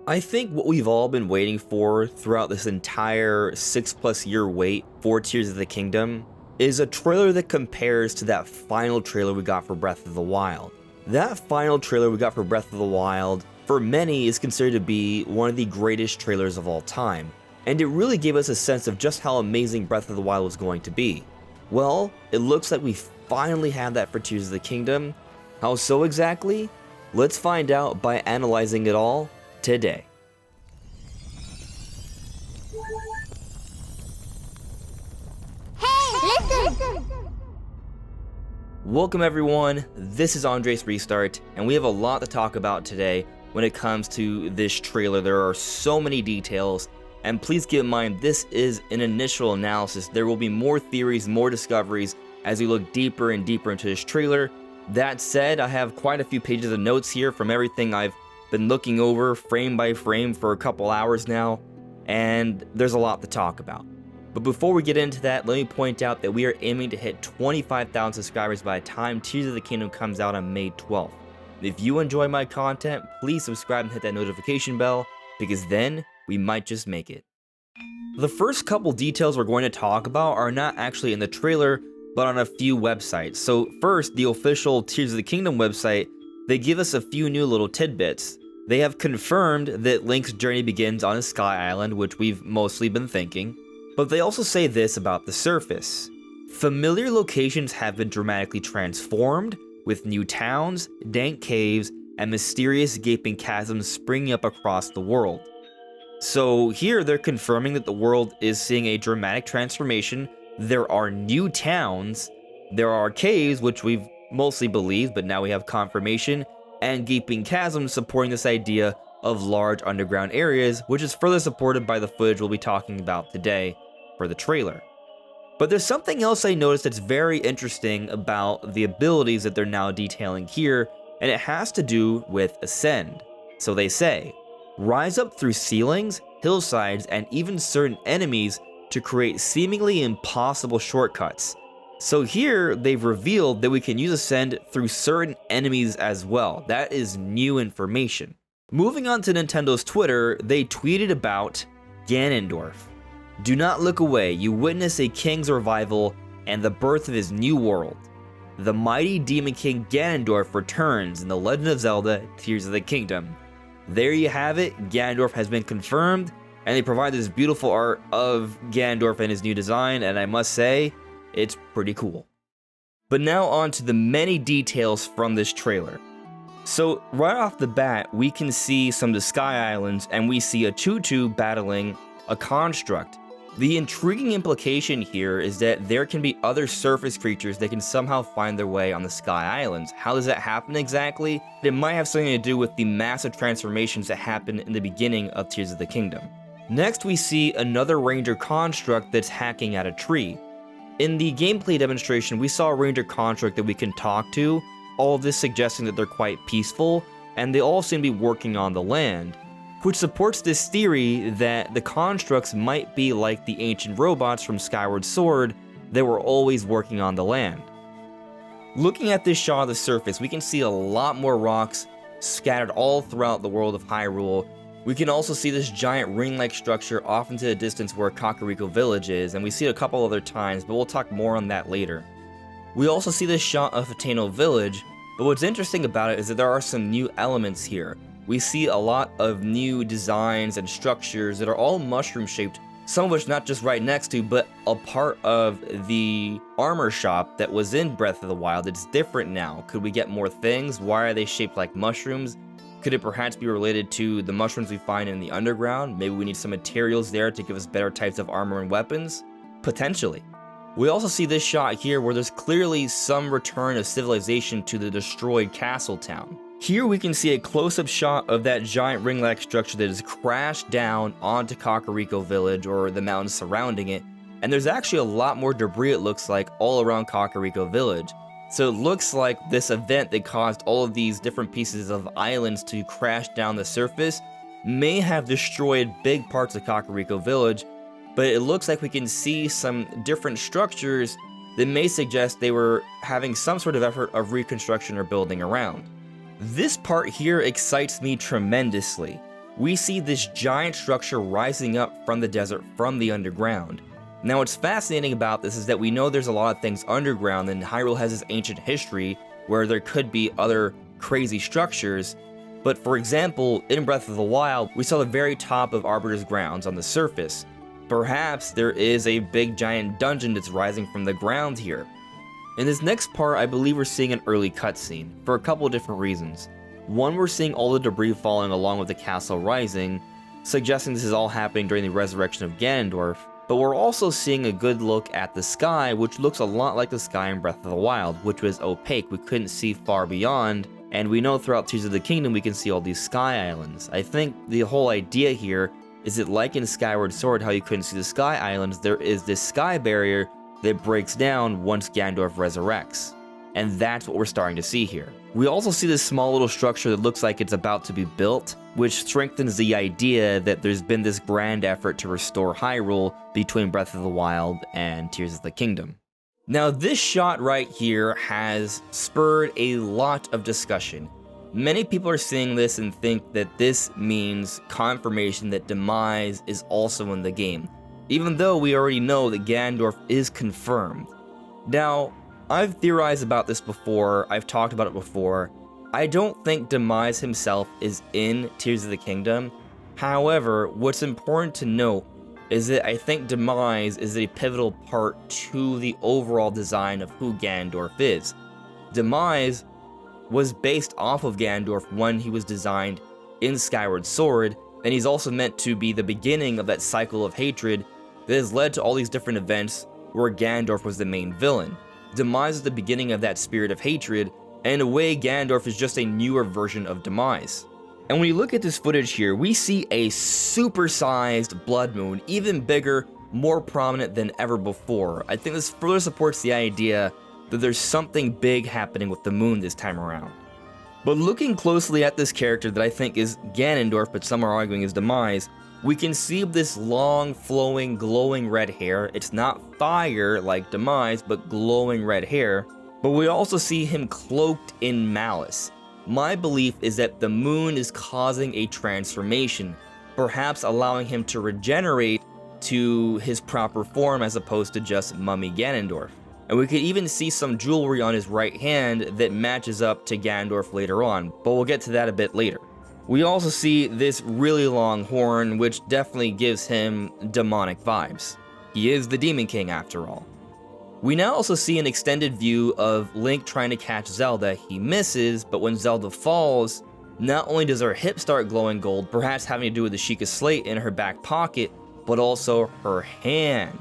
I think what we've all been waiting for throughout this entire 6+ year wait for Tears of the Kingdom is a trailer that compares to that final trailer we got for Breath of the Wild. That final trailer we got for Breath of the Wild, for many, is considered to be one of the greatest trailers of all time, and it really gave us a sense of just how amazing Breath of the Wild was going to be. Well, it looks like we finally have that for Tears of the Kingdom. How so exactly? Let's find out by analyzing it all today. Hey, listen! Welcome everyone, this is Andres Restart, and we have a lot to talk about today when it comes to this trailer. There are so many details, and please keep in mind this is an initial analysis. There will be more theories, more discoveries as we look deeper and deeper into this trailer. That said, I have quite a few pages of notes here from everything I've been looking over frame by frame for a couple hours now, and there's a lot to talk about. But before we get into that, let me point out that we are aiming to hit 25,000 subscribers by the time Tears of the Kingdom comes out on May 12th. If you enjoy my content, please subscribe and hit that notification bell, because then we might just make it. The first couple details we're going to talk about are not actually in the trailer, but on a few websites. So first, the official Tears of the Kingdom website, they give us a few new little tidbits. They have confirmed that Link's journey begins on a sky island, which we've mostly been thinking. But they also say this about the surface. Familiar locations have been dramatically transformed, with new towns, dank caves, and mysterious gaping chasms springing up across the world. So here they're confirming that the world is seeing a dramatic transformation. There are new towns, there are caves, which we've mostly believed, but now we have confirmation, and gaping chasms supporting this idea of large underground areas, which is further supported by the footage we'll be talking about today for the trailer. But there's something else I noticed that's very interesting about the abilities that they're now detailing here, and it has to do with Ascend. So they say, rise up through ceilings, hillsides, and even certain enemies to create seemingly impossible shortcuts. So here they've revealed that we can use Ascend through certain enemies as well. That is new information. Moving on to Nintendo's Twitter, they tweeted about Ganondorf. Do not look away, you witness a king's revival and the birth of his new world. The mighty Demon King Ganondorf returns in The Legend of Zelda, Tears of the Kingdom. There you have it, Ganondorf has been confirmed, and they provide this beautiful art of Ganondorf and his new design, and I must say, it's pretty cool. But now on to the many details from this trailer. So right off the bat, we can see some of the Sky Islands, and we see a Tutu battling a construct. The intriguing implication here is that there can be other surface creatures that can somehow find their way on the Sky Islands. How does that happen exactly? It might have something to do with the massive transformations that happen in the beginning of Tears of the Kingdom. Next, we see another ranger construct that's hacking at a tree. In the gameplay demonstration, we saw a ranger construct that we can talk to, all of this suggesting that they're quite peaceful, and they all seem to be working on the land, which supports this theory that the constructs might be like the ancient robots from Skyward Sword that were always working on the land. Looking at this shot of the surface, we can see a lot more rocks scattered all throughout the world of Hyrule. We can also see this giant ring-like structure off into the distance where Kakariko Village is, and we see it a couple other times, but we'll talk more on that later. We also see this shot of Hateno Village, but what's interesting about it is that there are some new elements here. We see a lot of new designs and structures that are all mushroom-shaped, some of which not just right next to, but a part of the armor shop that was in Breath of the Wild. It's different now. Could we get more things? Why are they shaped like mushrooms? Could it perhaps be related to the mushrooms we find in the underground? Maybe we need some materials there to give us better types of armor and weapons? Potentially. We also see this shot here where there's clearly some return of civilization to the destroyed castle town. Here we can see a close-up shot of that giant ring-like structure that has crashed down onto Kakariko Village, or the mountains surrounding it, and there's actually a lot more debris, it looks like, all around Kakariko Village. So it looks like this event that caused all of these different pieces of islands to crash down the surface may have destroyed big parts of Kakariko Village, but it looks like we can see some different structures that may suggest they were having some sort of effort of reconstruction or building around. This part here excites me tremendously. we see this giant structure rising up from the desert from the underground. Now what's fascinating about this is that we know there's a lot of things underground, and Hyrule has this ancient history where there could be other crazy structures, but for example, in Breath of the Wild, we saw the very top of Arbiter's grounds on the surface. Perhaps there is a big giant dungeon that's rising from the ground here. In this next part, I believe we're seeing an early cutscene, for a couple of different reasons. One, we're seeing all the debris falling along with the castle rising, suggesting this is all happening during the resurrection of Ganondorf, but we're also seeing a good look at the sky, which looks a lot like the sky in Breath of the Wild, which was opaque, we couldn't see far beyond, and we know throughout Tears of the Kingdom we can see all these sky islands. I think the whole idea here is that, like in Skyward Sword how you couldn't see the sky islands, there is this sky barrier that breaks down once Ganondorf resurrects. And that's what we're starting to see here. We also see this small little structure that looks like it's about to be built, which strengthens the idea that there's been this grand effort to restore Hyrule between Breath of the Wild and Tears of the Kingdom. Now this shot right here has spurred a lot of discussion. Many people are seeing this and think that this means confirmation that Demise is also in the game, even though we already know that Ganondorf is confirmed. Now, I've theorized about this before, I've talked about it before. I don't think Demise himself is in Tears of the Kingdom. However, what's important to note is that I think Demise is a pivotal part to the overall design of who Ganondorf is. Demise was based off of Ganondorf when he was designed in Skyward Sword, and he's also meant to be the beginning of that cycle of hatred that has led to all these different events where Ganondorf was the main villain. Demise is the beginning of that spirit of hatred, and in a way Ganondorf is just a newer version of Demise. And when you look at this footage here, we see a super-sized blood moon, even bigger, more prominent than ever before. I think this further supports the idea that there's something big happening with the moon this time around. But looking closely at this character that I think is Ganondorf, but some are arguing is Demise, we can see this long, flowing, glowing red hair. It's not fire like Demise, but glowing red hair. But we also see him cloaked in malice. My belief is that the moon is causing a transformation, perhaps allowing him to regenerate to his proper form as opposed to just Mummy Ganondorf. And we could even see some jewelry on his right hand that matches up to Ganondorf later on, but we'll get to that a bit later. We also see this really long horn, which definitely gives him demonic vibes. He is the Demon King after all. We now also see an extended view of Link trying to catch Zelda. He misses, but when Zelda falls, not only does her hip start glowing gold, perhaps having to do with the Sheikah Slate in her back pocket, but also her hand.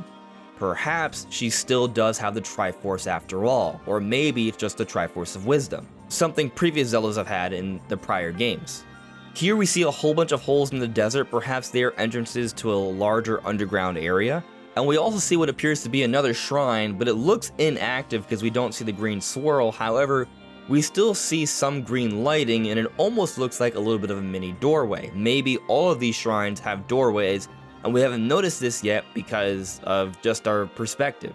Perhaps she still does have the Triforce after all, or maybe it's just the Triforce of Wisdom, something previous Zeldas have had in the prior games. Here we see a whole bunch of holes in the desert, perhaps they are entrances to a larger underground area. And we also see what appears to be another shrine, but it looks inactive because we don't see the green swirl. However, we still see some green lighting, and it almost looks like a little bit of a mini doorway. Maybe all of these shrines have doorways, and we haven't noticed this yet because of just our perspective.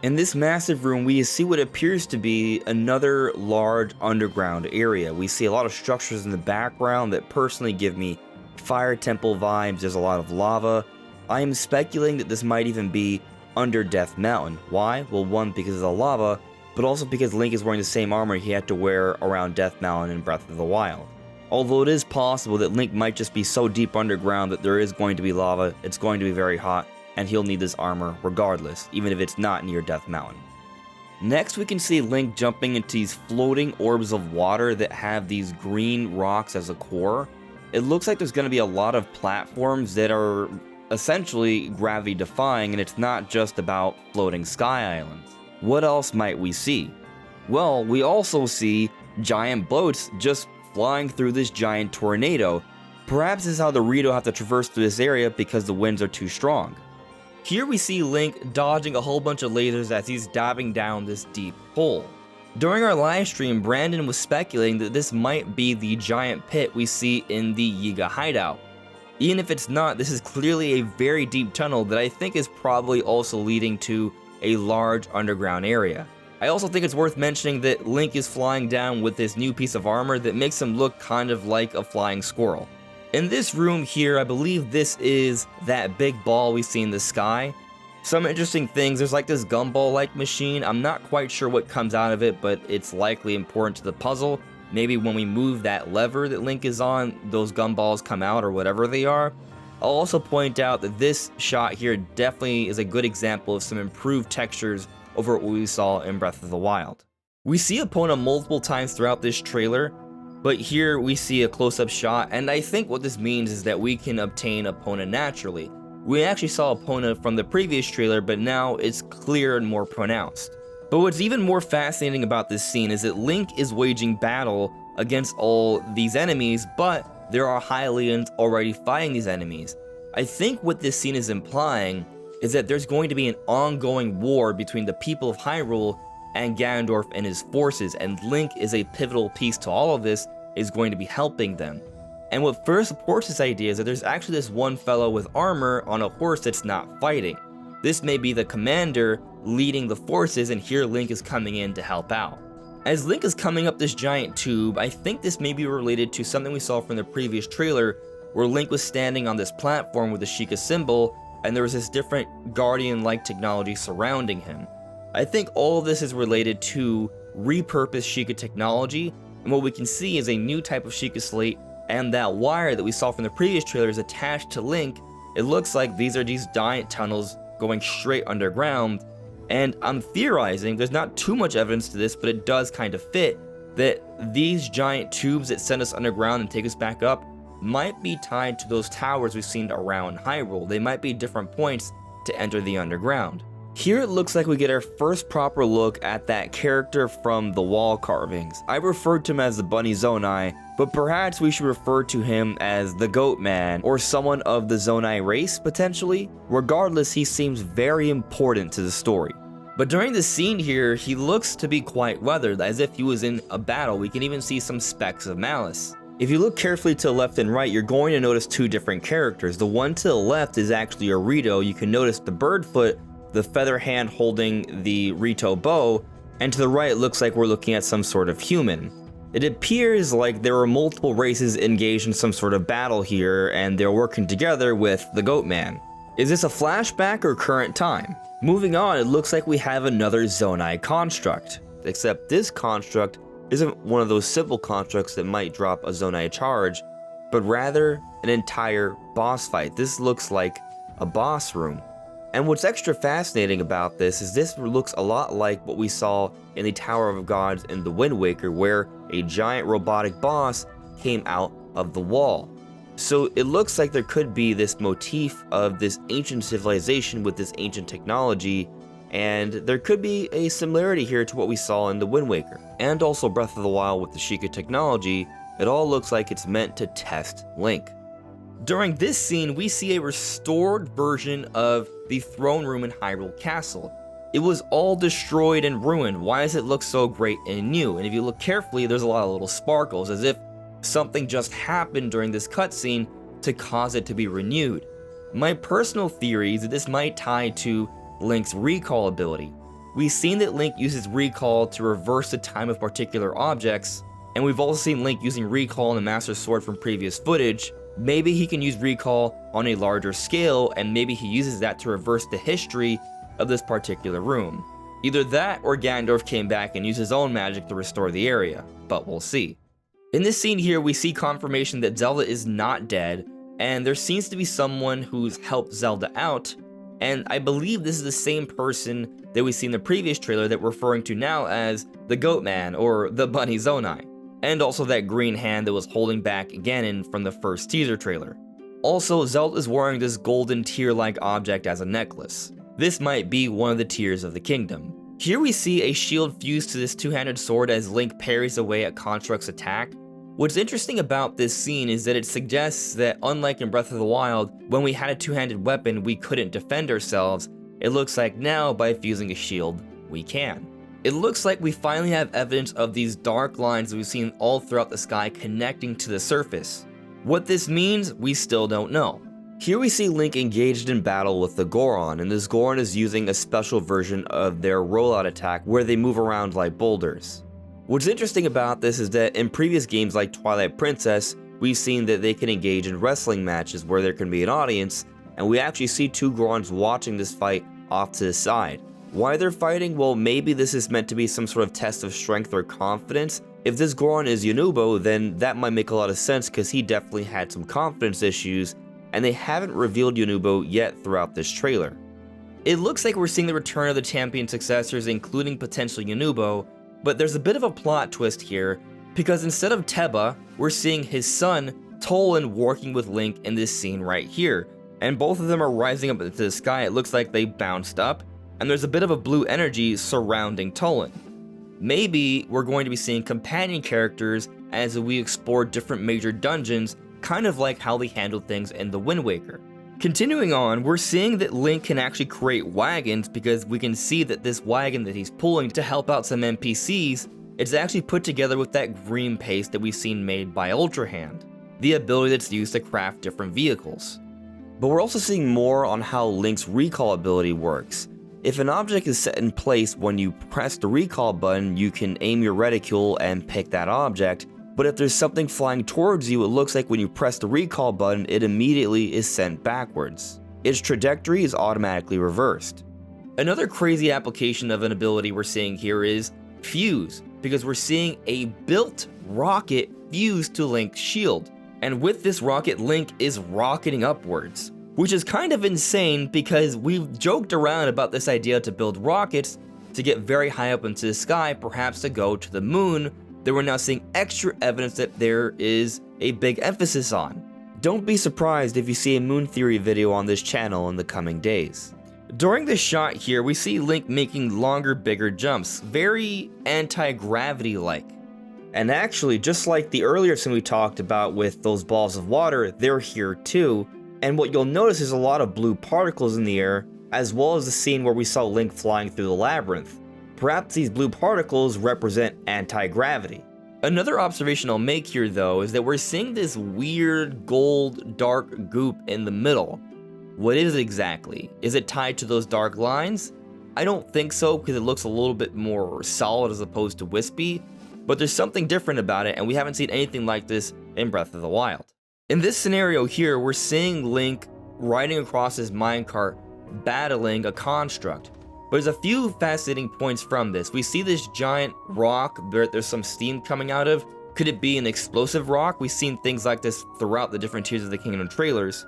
In this massive room, we see what appears to be another large underground area. We see a lot of structures in the background that personally give me fire temple vibes. There's a lot of lava. I am speculating that this might even be under Death Mountain. Why? Well, one, because of the lava, but also because Link is wearing the same armor he had to wear around Death Mountain in Breath of the Wild. Although it is possible that Link might just be so deep underground that there is going to be lava, it's going to be very hot, and he'll need this armor regardless, even if it's not near Death Mountain. Next, we can see Link jumping into these floating orbs of water that have these green rocks as a core. It looks like there's going to be a lot of platforms that are essentially gravity defying, and it's not just about floating sky islands. What else might we see? Well, we also see giant boats just flying through this giant tornado. Perhaps this is how the Rito have to traverse through this area because the winds are too strong. Here we see Link dodging a whole bunch of lasers as he's diving down this deep hole. During our live stream, Brandon was speculating that this might be the giant pit we see in the Yiga hideout. Even if it's not, this is clearly a very deep tunnel that I think is probably also leading to a large underground area. I also think it's worth mentioning that Link is flying down with this new piece of armor that makes him look kind of like a flying squirrel. In this room here, I believe this is that big ball we see in the sky. Some interesting things, there's like this gumball-like machine. I'm not quite sure what comes out of it, but it's likely important to the puzzle. Maybe when we move that lever that Link is on, those gumballs come out or whatever they are. I'll also point out that this shot here definitely is a good example of some improved textures over what we saw in Breath of the Wild. We see Epona multiple times throughout this trailer, but here we see a close-up shot, and I think what this means is that we can obtain Epona naturally. We actually saw Epona from the previous trailer, but now it's clear and more pronounced. But what's even more fascinating about this scene is that Link is waging battle against all these enemies, but there are Hylians already fighting these enemies. I think what this scene is implying is that there's going to be an ongoing war between the people of Hyrule and Ganondorf and his forces, and Link is a pivotal piece to all of this, is going to be helping them. And what first supports this idea is that there's actually this one fellow with armor on a horse that's not fighting. This may be the commander leading the forces, and here Link is coming in to help out. As Link is coming up this giant tube, I think this may be related to something we saw from the previous trailer, where Link was standing on this platform with the Sheikah symbol, and there was this different Guardian-like technology surrounding him. I think all of this is related to repurposed Sheikah technology, and what we can see is a new type of Sheikah slate, and that wire that we saw from the previous trailer is attached to Link. It looks like these are these giant tunnels going straight underground, and I'm theorizing, there's not too much evidence to this, but it does kind of fit, that these giant tubes that send us underground and take us back up might be tied to those towers we've seen around Hyrule. They might be different points to enter the underground. Here it looks like we get our first proper look at that character from the wall carvings. I referred to him as the Bunny Zonai, but perhaps we should refer to him as the Goat Man, or someone of the Zonai race, potentially. Regardless, he seems very important to the story. But during the scene here, he looks to be quite weathered, as if he was in a battle. We can even see some specks of malice. If you look carefully to the left and right, you're going to notice two different characters. The one to the left is actually a Rito. You can notice the bird foot, the feather hand holding the Rito bow, and to the right it looks like we're looking at some sort of human. It appears like there were multiple races engaged in some sort of battle here, and they're working together with the Goat Man. Is this a flashback or current time? Moving on, it looks like we have another Zonai construct, except this construct isn't one of those simple constructs that might drop a Zonai charge, but rather an entire boss fight. This looks like a boss room. And what's extra fascinating about this is this looks a lot like what we saw in the Tower of Gods in the Wind Waker, where a giant robotic boss came out of the wall. So it looks like there could be this motif of this ancient civilization with this ancient technology, and there could be a similarity here to what we saw in the Wind Waker, and also Breath of the Wild with the Sheikah technology. It all looks like it's meant to test Link. During this scene, we see a restored version of the throne room in Hyrule Castle. It was all destroyed and ruined. Why does it look so great and new? And if you look carefully, there's a lot of little sparkles, as if something just happened during this cutscene to cause it to be renewed. My personal theory is that this might tie to Link's recall ability. We've seen that Link uses recall to reverse the time of particular objects, and we've also seen Link using recall in the Master Sword from previous footage. Maybe he can use recall on a larger scale, and maybe he uses that to reverse the history of this particular room. Either that, or Ganondorf came back and used his own magic to restore the area, but we'll see. In this scene here, we see confirmation that Zelda is not dead, and there seems to be someone who's helped Zelda out, and I believe this is the same person that we see in the previous trailer that we're referring to now as the Goat Man, or the Bunny Zonai, and also that green hand that was holding back Ganon from the first teaser trailer. Also, Zelda is wearing this golden tear-like object as a necklace. This might be one of the tears of the kingdom. Here we see a shield fused to this two-handed sword as Link parries away at Construct's attack. What's interesting about this scene is that it suggests that unlike in Breath of the Wild, when we had a two-handed weapon we couldn't defend ourselves, it looks like now by fusing a shield, we can. It looks like we finally have evidence of these dark lines that we've seen all throughout the sky connecting to the surface. What this means, we still don't know. Here we see Link engaged in battle with the Goron, and this Goron is using a special version of their rollout attack where they move around like boulders. What's interesting about this is that in previous games like Twilight Princess, we've seen that they can engage in wrestling matches where there can be an audience, and we actually see two Gorons watching this fight off to the side. Why they're fighting? Well, maybe this is meant to be some sort of test of strength or confidence. If this Goron is Yunubo, then that might make a lot of sense because he definitely had some confidence issues, and they haven't revealed Yunubo yet throughout this trailer. It looks like we're seeing the return of the champion successors, including potential Yunubo, but there's a bit of a plot twist here, because instead of Teba, we're seeing his son, Tolan, working with Link in this scene right here, and both of them are rising up into the sky. It looks like they bounced up, and there's a bit of a blue energy surrounding Tolan. Maybe we're going to be seeing companion characters as we explore different major dungeons, kind of like how they handled things in the Wind Waker. Continuing on, we're seeing that Link can actually create wagons because we can see that this wagon that he's pulling to help out some NPCs is actually put together with that green paste that we've seen made by Ultra Hand, the ability that's used to craft different vehicles. But we're also seeing more on how Link's recall ability works. If an object is set in place when you press the recall button, you can aim your reticule and pick that object. But if there's something flying towards you, it looks like when you press the recall button, it immediately is sent backwards. Its trajectory is automatically reversed. Another crazy application of an ability we're seeing here is Fuse, because we're seeing a built rocket fused to Link's shield. And with this rocket, Link is rocketing upwards, which is kind of insane because we've joked around about this idea to build rockets to get very high up into the sky, perhaps to go to the moon, that we're now seeing extra evidence that there is a big emphasis on. Don't be surprised if you see a moon theory video on this channel in the coming days. During this shot here, we see Link making longer, bigger jumps, very anti-gravity like. And actually, just like the earlier scene we talked about with those balls of water, they're here too. And what you'll notice is a lot of blue particles in the air, as well as the scene where we saw Link flying through the labyrinth. Perhaps these blue particles represent anti-gravity. Another observation I'll make here though is that we're seeing this weird gold dark goop in the middle. What is it exactly? Is it tied to those dark lines? I don't think so because it looks a little bit more solid as opposed to wispy, but there's something different about it and we haven't seen anything like this in Breath of the Wild. In this scenario here, we're seeing Link riding across his minecart battling a construct. But there's a few fascinating points from this. We see this giant rock that there's some steam coming out of. Could it be an explosive rock? We've seen things like this throughout the different Tears of the Kingdom trailers.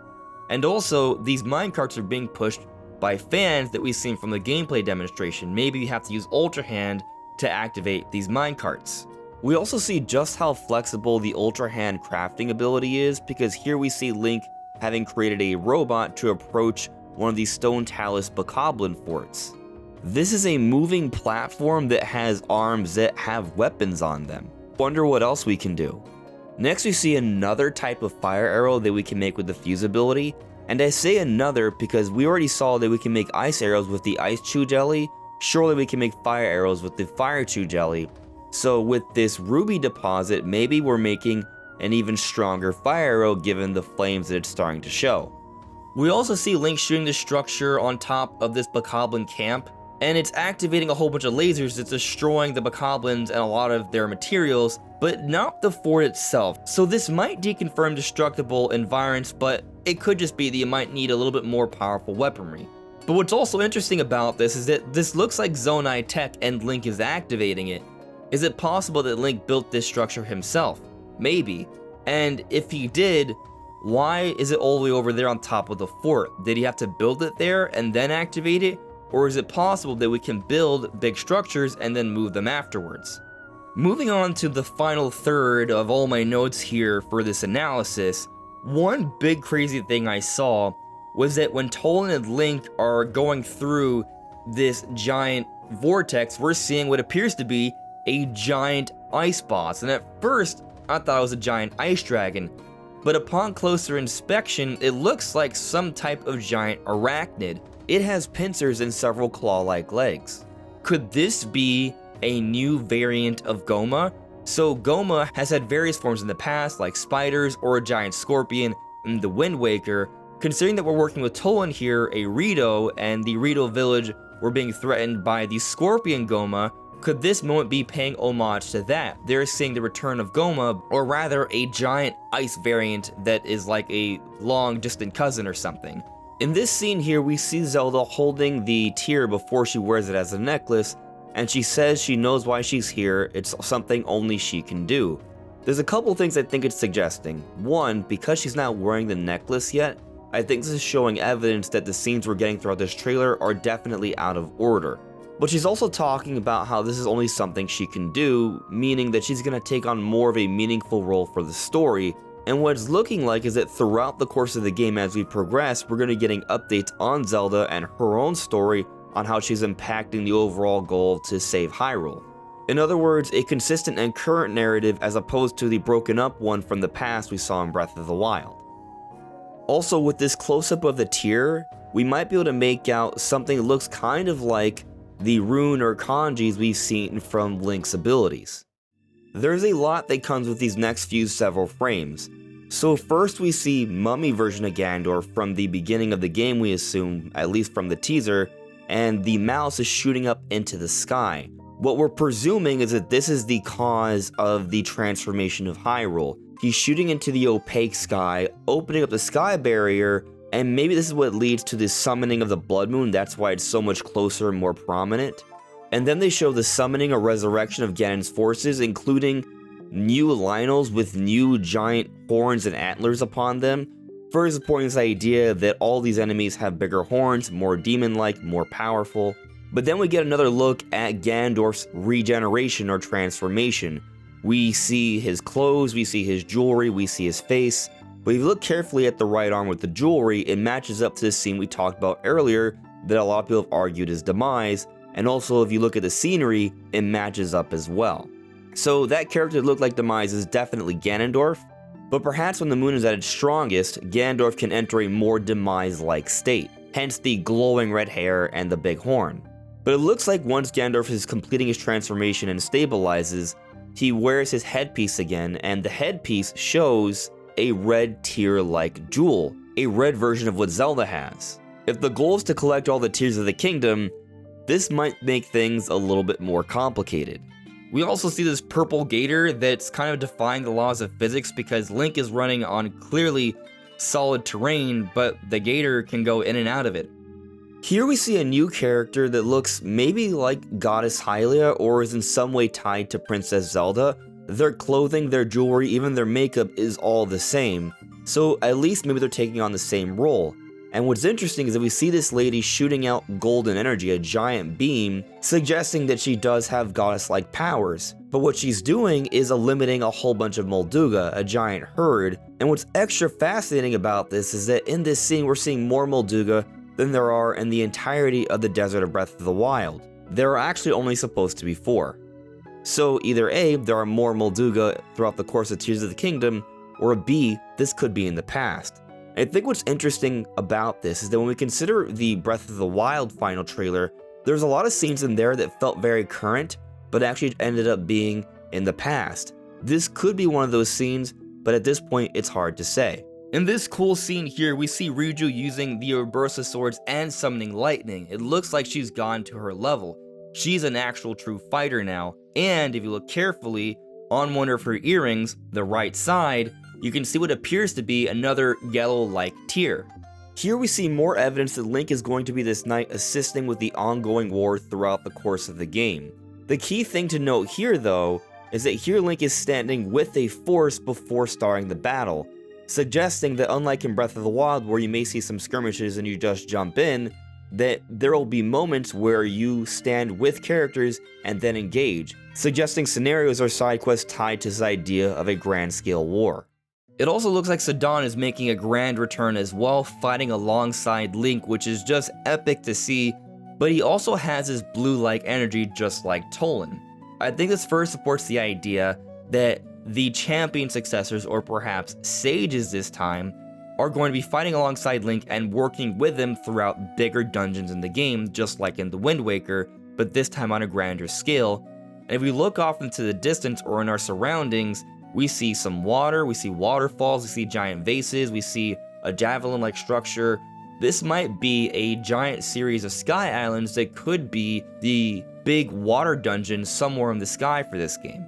And also, these minecarts are being pushed by fans that we've seen from the gameplay demonstration. Maybe you have to use Ultra Hand to activate these minecarts. We also see just how flexible the Ultra Hand crafting ability is, because here we see Link having created a robot to approach one of these stone talus bokoblin forts. This is a moving platform that has arms that have weapons on them. Wonder what else we can do. Next we see another type of fire arrow that we can make with the fuse ability, and I say another because we already saw that we can make ice arrows with the ice chew jelly. Surely we can make fire arrows with the fire chew jelly. So with this ruby deposit, maybe we're making an even stronger fire arrow given the flames that it's starting to show. We also see Link shooting the structure on top of this bokoblin camp, and it's activating a whole bunch of lasers that's destroying the bokoblins and a lot of their materials, but not the fort itself. So this might deconfirm destructible environs, but it could just be that you might need a little bit more powerful weaponry. But what's also interesting about this is that this looks like Zonai tech and Link is activating it. Is it possible that Link built this structure himself? Maybe. And if he did, why is it all the way over there on top of the fort? Did he have to build it there and then activate it? Or is it possible that we can build big structures and then move them afterwards? Moving on to the final third of all my notes here for this analysis, one big crazy thing I saw was that when Tolan and Link are going through this giant vortex, we're seeing what appears to be a giant ice boss. And at first, I thought it was a giant ice dragon, but upon closer inspection, it looks like some type of giant arachnid. It has pincers and several claw-like legs. Could this be a new variant of Goma? So Goma has had various forms in the past, like spiders or a giant scorpion in the Wind Waker. Considering that we're working with Tolan here, a Rito, and the Rito village were being threatened by the Scorpion Goma, Could this moment be paying homage to that? They're seeing the return of Goma, or rather a giant ice variant that is like a long distant cousin or something. In this scene here, we see Zelda holding the tear before she wears it as a necklace, and she says she knows why she's here, it's something only she can do. There's a couple things I think it's suggesting. One, because she's not wearing the necklace yet, I think this is showing evidence that the scenes we're getting throughout this trailer are definitely out of order. But she's also talking about how this is only something she can do, meaning that she's going to take on more of a meaningful role for the story. And what it's looking like is that throughout the course of the game as we progress, we're going to be getting updates on Zelda and her own story on how she's impacting the overall goal to save Hyrule. In other words, a consistent and current narrative as opposed to the broken up one from the past we saw in Breath of the Wild. Also, with this close-up of the tear, we might be able to make out something that looks kind of like the rune or kanjis we've seen from Link's abilities. There's a lot that comes with these next few several frames. So first we see mummy version of Ganondorf from the beginning of the game, we assume, at least from the teaser, and the mouse is shooting up into the sky. What we're presuming is that this is the cause of the transformation of Hyrule. He's shooting into the opaque sky, opening up the sky barrier, and maybe this is what leads to the summoning of the Blood Moon, that's why it's so much closer and more prominent. And then they show the summoning or resurrection of Ganon's forces, including new Lynels with new giant horns and antlers upon them, further supporting this idea that all these enemies have bigger horns, more demon-like, more powerful. But then we get another look at Ganondorf's regeneration or transformation. We see his clothes, we see his jewelry, we see his face. But if you look carefully at the right arm with the jewelry, it matches up to the scene we talked about earlier that a lot of people have argued is Demise, and also if you look at the scenery, it matches up as well. So that character that looked like Demise is definitely Ganondorf, but perhaps when the moon is at its strongest, Ganondorf can enter a more Demise-like state, hence the glowing red hair and the big horn. But it looks like once Ganondorf is completing his transformation and stabilizes, he wears his headpiece again, and the headpiece shows a red tear-like jewel, a red version of what Zelda has. If the goal is to collect all the tears of the kingdom, this might make things a little bit more complicated. We also see this purple gator that's kind of defying the laws of physics because Link is running on clearly solid terrain, but the gator can go in and out of it. Here we see a new character that looks maybe like Goddess Hylia or is in some way tied to Princess Zelda. Their clothing, their jewelry, even their makeup is all the same. So at least maybe they're taking on the same role. And what's interesting is that we see this lady shooting out golden energy, a giant beam, suggesting that she does have goddess-like powers. But what she's doing is eliminating a whole bunch of Molduga, a giant herd. And what's extra fascinating about this is that in this scene we're seeing more Molduga than there are in the entirety of the Desert of Breath of the Wild. There are actually only supposed to be 4. So either A, there are more Molduga throughout the course of Tears of the Kingdom, or B, this could be in the past. I think what's interesting about this is that when we consider the Breath of the Wild final trailer, there's a lot of scenes in there that felt very current, but actually ended up being in the past. This could be one of those scenes, but at this point it's hard to say. In this cool scene here, we see Riju using the Urbosa swords and summoning lightning. It looks like she's gone to her level. She's an actual true fighter now, and if you look carefully, on one of her earrings, the right side, you can see what appears to be another yellow-like tear. Here we see more evidence that Link is going to be this knight assisting with the ongoing war throughout the course of the game. The key thing to note here, though, is that here Link is standing with a force before starting the battle, suggesting that unlike in Breath of the Wild where you may see some skirmishes and you just jump in, that there will be moments where you stand with characters and then engage, suggesting scenarios or side quests tied to this idea of a grand-scale war. It also looks like Sidon is making a grand return as well, fighting alongside Link, which is just epic to see, but he also has his blue-like energy just like Tolan. I think this first supports the idea that the champion successors, or perhaps sages this time, are going to be fighting alongside Link and working with him throughout bigger dungeons in the game, just like in the Wind Waker, but this time on a grander scale. And if we look off into the distance or in our surroundings, we see some water, we see waterfalls, we see giant vases, we see a javelin-like structure. This might be a giant series of sky islands that could be the big water dungeon somewhere in the sky for this game.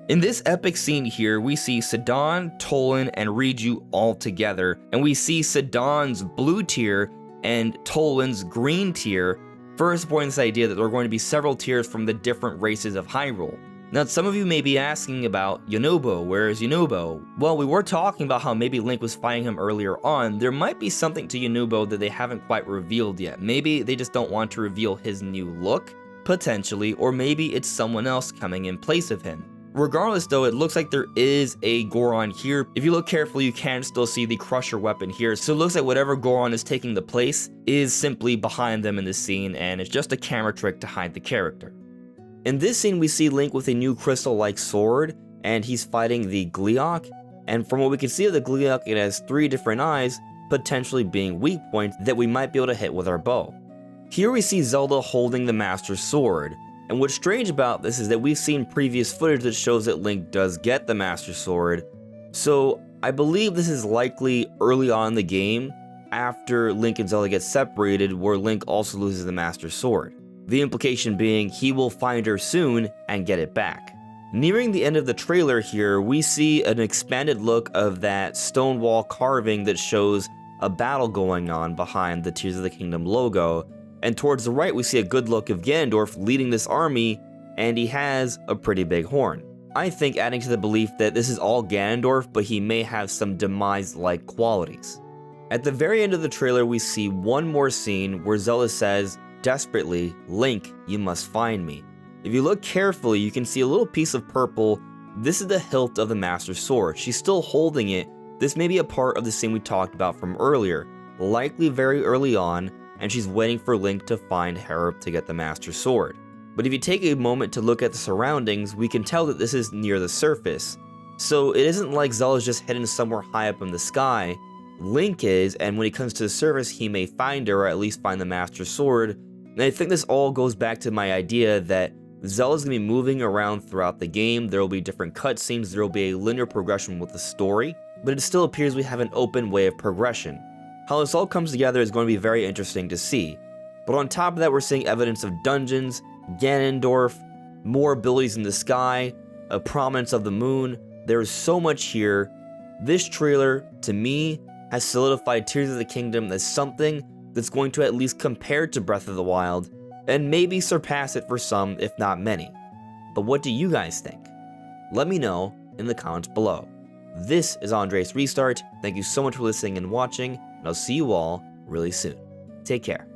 In this epic scene here, we see Sidon, Tolan, and Riju all together, and we see Sidon's blue tier and Tolan's green tier, first supporting this idea that there are going to be several tiers from the different races of Hyrule. Now, some of you may be asking about Yunobo. Where is Yunobo? Well, we were talking about how maybe Link was fighting him earlier on. There might be something to Yunobo that they haven't quite revealed yet. Maybe they just don't want to reveal his new look, potentially, or maybe it's someone else coming in place of him. Regardless though, it looks like there is a Goron here. If you look carefully, you can still see the Crusher weapon here. So it looks like whatever Goron is taking the place is simply behind them in this scene, and it's just a camera trick to hide the character. In this scene, we see Link with a new crystal-like sword, and he's fighting the Gleeok. And from what we can see of the Gleeok, it has 3 different eyes, potentially being weak points that we might be able to hit with our bow. Here we see Zelda holding the Master Sword. And what's strange about this is that we've seen previous footage that shows that Link does get the Master Sword, so I believe this is likely early on in the game, after Link and Zelda get separated, where Link also loses the Master Sword. The implication being he will find her soon and get it back. Nearing the end of the trailer here, we see an expanded look of that stone wall carving that shows a battle going on behind the Tears of the Kingdom logo. And towards the right, we see a good look of Ganondorf leading this army, and he has a pretty big horn. I think adding to the belief that this is all Ganondorf, but he may have some Demise-like qualities. At the very end of the trailer, we see one more scene where Zelda says, desperately, "Link, you must find me." If you look carefully, you can see a little piece of purple. This is the hilt of the Master Sword. She's still holding it. This may be a part of the scene we talked about from earlier, likely very early on, and she's waiting for Link to find her to get the Master Sword. But if you take a moment to look at the surroundings, we can tell that this is near the surface. So it isn't like Zelda's just hidden somewhere high up in the sky. Link is, and when he comes to the surface, he may find her, or at least find the Master Sword. And I think this all goes back to my idea that Zelda's going to be moving around throughout the game. There will be different cutscenes, there will be a linear progression with the story, but it still appears we have an open way of progression. How this all comes together is going to be very interesting to see. But on top of that, we're seeing evidence of dungeons, Ganondorf, more abilities in the sky, a prominence of the moon. There is so much here. This trailer, to me, has solidified Tears of the Kingdom as something that's going to at least compare to Breath of the Wild, and maybe surpass it for some, if not many. But what do you guys think? Let me know in the comments below. This is Andres Restart. Thank you so much for listening and watching, and I'll see you all really soon. Take care.